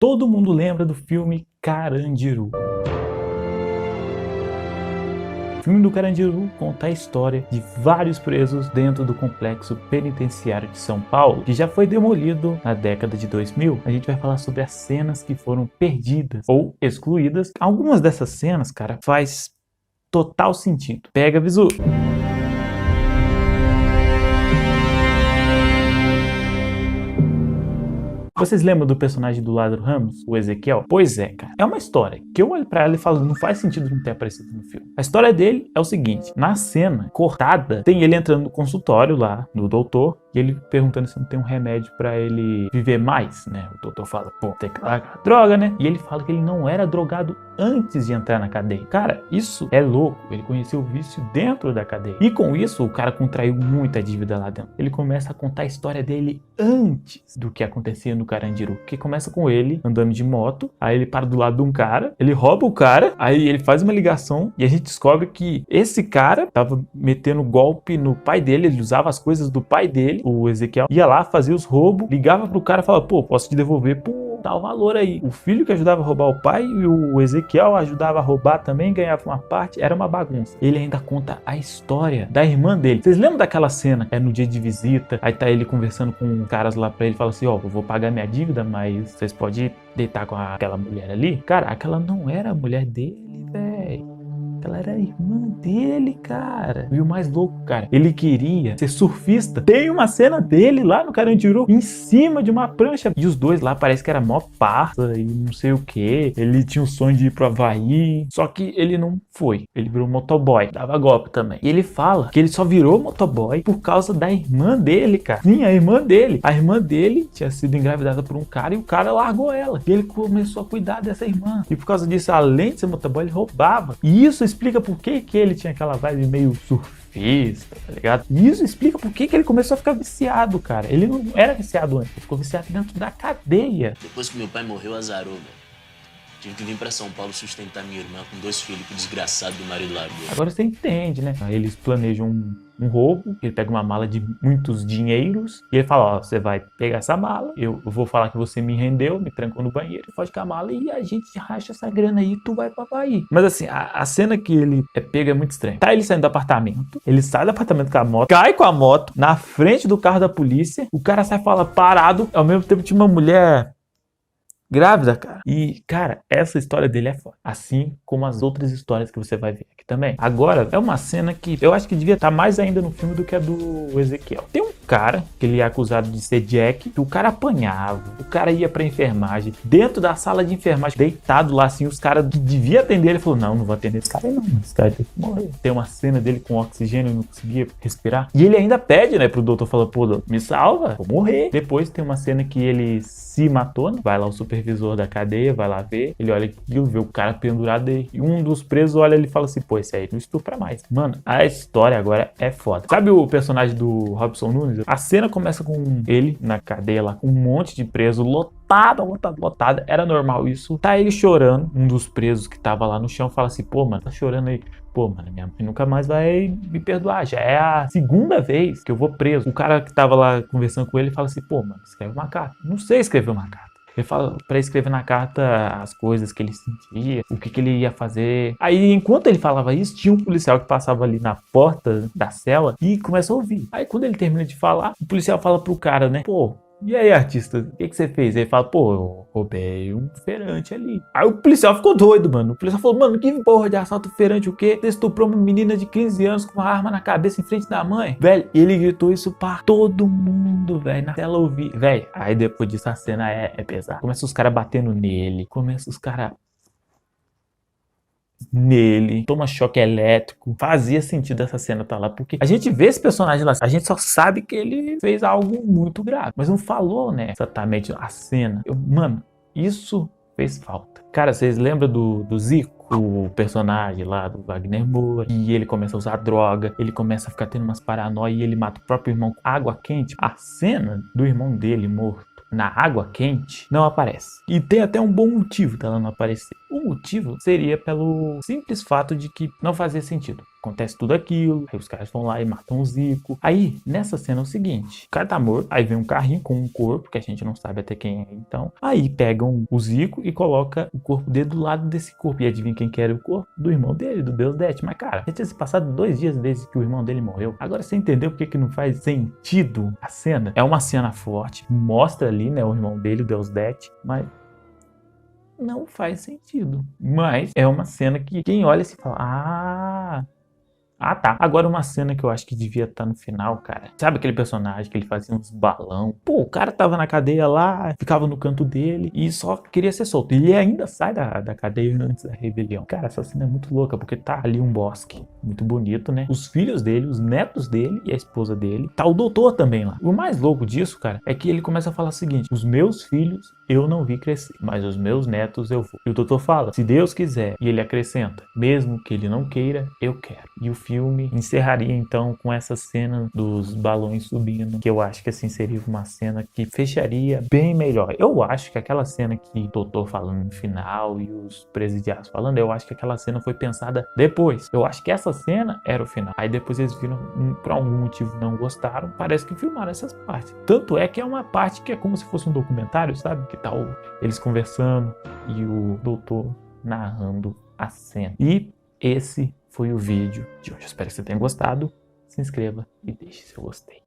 Todo mundo lembra do filme Carandiru. O filme do Carandiru conta a história de vários presos dentro do complexo penitenciário de São Paulo, que já foi demolido na década de 2000. A gente vai falar sobre as cenas que foram perdidas ou excluídas. Algumas dessas cenas, cara, faz total sentido. Pega, Visu! Vocês lembram do personagem do Lázaro Ramos, o Ezequiel? Pois é, cara. É uma história que eu olho pra ela e falo, não faz sentido não ter aparecido no filme. A história dele é o seguinte, na cena cortada, tem ele entrando no consultório lá, do doutor, e ele perguntando se não tem um remédio pra ele viver mais, né? O doutor fala, pô, tem que largar a droga, né? E ele fala que ele não era drogado antes de entrar na cadeia. Cara, isso é louco. Ele conheceu o vício dentro da cadeia. E com isso, o cara contraiu muita dívida lá dentro. Ele começa a contar a história dele antes do que acontecia no Carandiru. Que começa com ele andando de moto, aí ele para do lado de um cara, ele rouba o cara, aí ele faz uma ligação e a gente descobre que esse cara tava metendo golpe no pai dele, ele usava as coisas do pai dele, o Ezequiel, ia lá, fazia os roubos, ligava pro cara e falava, pô, posso te devolver por tal valor aí. O filho que ajudava a roubar o pai e o Ezequiel ajudava a roubar também, ganhava uma parte, era uma bagunça. Ele ainda conta a história da irmã dele. Vocês lembram daquela cena? É no dia de visita, aí tá ele conversando com caras lá pra ele, fala assim, ó, eu vou pagar minha dívida, mas vocês podem deitar com aquela mulher ali? Cara, aquela não era a mulher dele, velho. Ela era a irmã dele, cara. E o mais louco, cara, ele queria ser surfista. Tem uma cena dele lá no Carandiru, em cima de uma prancha. E os dois lá parece que era mó parça e não sei o que. Ele tinha o sonho de ir pro Havaí. Só que ele não foi. Ele virou motoboy. Dava golpe também. E ele fala que ele só virou motoboy por causa da irmã dele, cara. Sim, a irmã dele. A irmã dele tinha sido engravidada por um cara e o cara largou ela. E ele começou a cuidar dessa irmã. E por causa disso, além de ser motoboy, ele roubava. E isso explica por que ele tinha aquela vibe meio surfista, tá ligado? E isso explica por que ele começou a ficar viciado, cara. Ele não era viciado antes, ele ficou viciado dentro da cadeia. Depois que meu pai morreu, azarou, velho. Tive que vir pra São Paulo sustentar minha irmã com 2 filhos que o desgraçado do marido largou. Agora você entende, né? Aí eles planejam um roubo, ele pega uma mala de muitos dinheiros e ele fala, ó, você vai pegar essa mala, eu vou falar que você me rendeu, me trancou no banheiro, foge com a mala e a gente racha essa grana aí e tu vai pra Havaí. Mas assim, a cena que ele é pego é muito estranha. Tá ele saindo do apartamento, ele sai do apartamento com a moto, cai com a moto na frente do carro da polícia, o cara sai e fala parado, ao mesmo tempo tinha uma mulher grávida, cara. E, cara, essa história dele é foda. Assim como as outras histórias que você vai ver aqui também. Agora, é uma cena que eu acho que devia estar mais ainda no filme do que a do Ezequiel. Tem um cara que ele é acusado de ser Jack, que o cara apanhava, o cara ia pra enfermagem, dentro da sala de enfermagem, deitado lá assim, os caras que devia atender, ele falou, não vou atender esse cara aí não, esse cara tem que morrer. Tem uma cena dele com oxigênio, não conseguia respirar. E ele ainda pede, né, pro doutor, fala, pô, doutor, me salva, vou morrer. Depois tem uma cena que ele se matou, né? Vai lá o supervisor da cadeia, vai lá ver, ele olha aquilo, vê o cara pendurado e um dos presos olha ele e fala assim, pô, esse aí não estupra mais. Mano, a história agora é foda. Sabe o personagem do Robson Nunes? A cena começa com ele na cadeia lá, com um monte de preso, lotada. Era normal isso. Tá ele chorando, um dos presos que tava lá no chão fala assim, pô, mano, tá chorando aí. Pô, mano, minha mãe nunca mais vai me perdoar. Já é a segunda vez que eu vou preso. O cara que tava lá conversando com ele fala assim, pô, mano, escreve uma carta. Não sei escrever uma carta. Ele fala pra escrever na carta as coisas que ele sentia, o que ele ia fazer. Aí, enquanto ele falava isso, tinha um policial que passava ali na porta da cela e começa a ouvir. Aí, quando ele termina de falar, o policial fala pro cara, né? Pô, e aí, artista, o que você fez? Aí ele fala, pô, eu roubei um feirante ali. Aí o policial ficou doido, mano. O policial falou, mano, que porra de assalto feirante o quê? Você estuprou uma menina de 15 anos com uma arma na cabeça em frente da mãe? Velho, ele gritou isso pra todo mundo, velho, na tela ouvir. Velho, aí depois disso a cena é pesada. Começa os caras batendo nele, começa os caras nele, toma choque elétrico. Fazia sentido essa cena tá lá, porque a gente vê esse personagem lá, a gente só sabe que ele fez algo muito grave, mas não falou, né, exatamente a cena. Mano, isso fez falta. Cara, vocês lembram do Zico? O personagem lá do Wagner Moura, e ele começa a usar droga, ele começa a ficar tendo umas paranoias e ele mata o próprio irmão com água quente. A cena do irmão dele morto na água quente, não aparece. E tem até um bom motivo dela não aparecer. O motivo seria pelo simples fato de que não fazia sentido. Acontece tudo aquilo, aí os caras vão lá e matam o Zico. Aí, nessa cena é o seguinte, o cara tá morto, aí vem um carrinho com um corpo, que a gente não sabe até quem é então. Aí pegam o Zico e coloca o corpo dele do lado desse corpo. E adivinha quem que era o corpo? Do irmão dele, do Deus Det. Mas cara, já tinha se passado 2 dias desde que o irmão dele morreu. Agora você entendeu por que não faz sentido a cena? É uma cena forte, mostra ali, né, o irmão dele, o Deus Det, mas não faz sentido. Mas é uma cena que quem olha se fala, tá. Agora uma cena que eu acho que devia estar no final, cara. Sabe aquele personagem que ele fazia uns balão? Pô, o cara tava na cadeia lá, ficava no canto dele e só queria ser solto. E ele ainda sai da cadeia antes da rebelião. Cara, essa cena é muito louca, porque tá ali um bosque muito bonito, né? Os filhos dele, os netos dele e a esposa dele. Tá o doutor também lá. O mais louco disso, cara, é que ele começa a falar o seguinte: os meus filhos eu não vi crescer, mas os meus netos eu vou. E o doutor fala, se Deus quiser, e ele acrescenta, mesmo que ele não queira, eu quero. E o filme encerraria então com essa cena dos balões subindo, que eu acho que assim seria uma cena que fecharia bem melhor. Eu acho que aquela cena que o doutor falando no final e os presidiários falando, eu acho que aquela cena foi pensada depois. Eu acho que essa cena era o final. Aí depois eles viram, por algum motivo não gostaram, parece que filmaram essas partes. Tanto é que é uma parte que é como se fosse um documentário, sabe? Que tá eles conversando e o doutor narrando a cena. E esse foi o vídeo de hoje. Eu espero que você tenha gostado. Se inscreva e deixe seu gostei.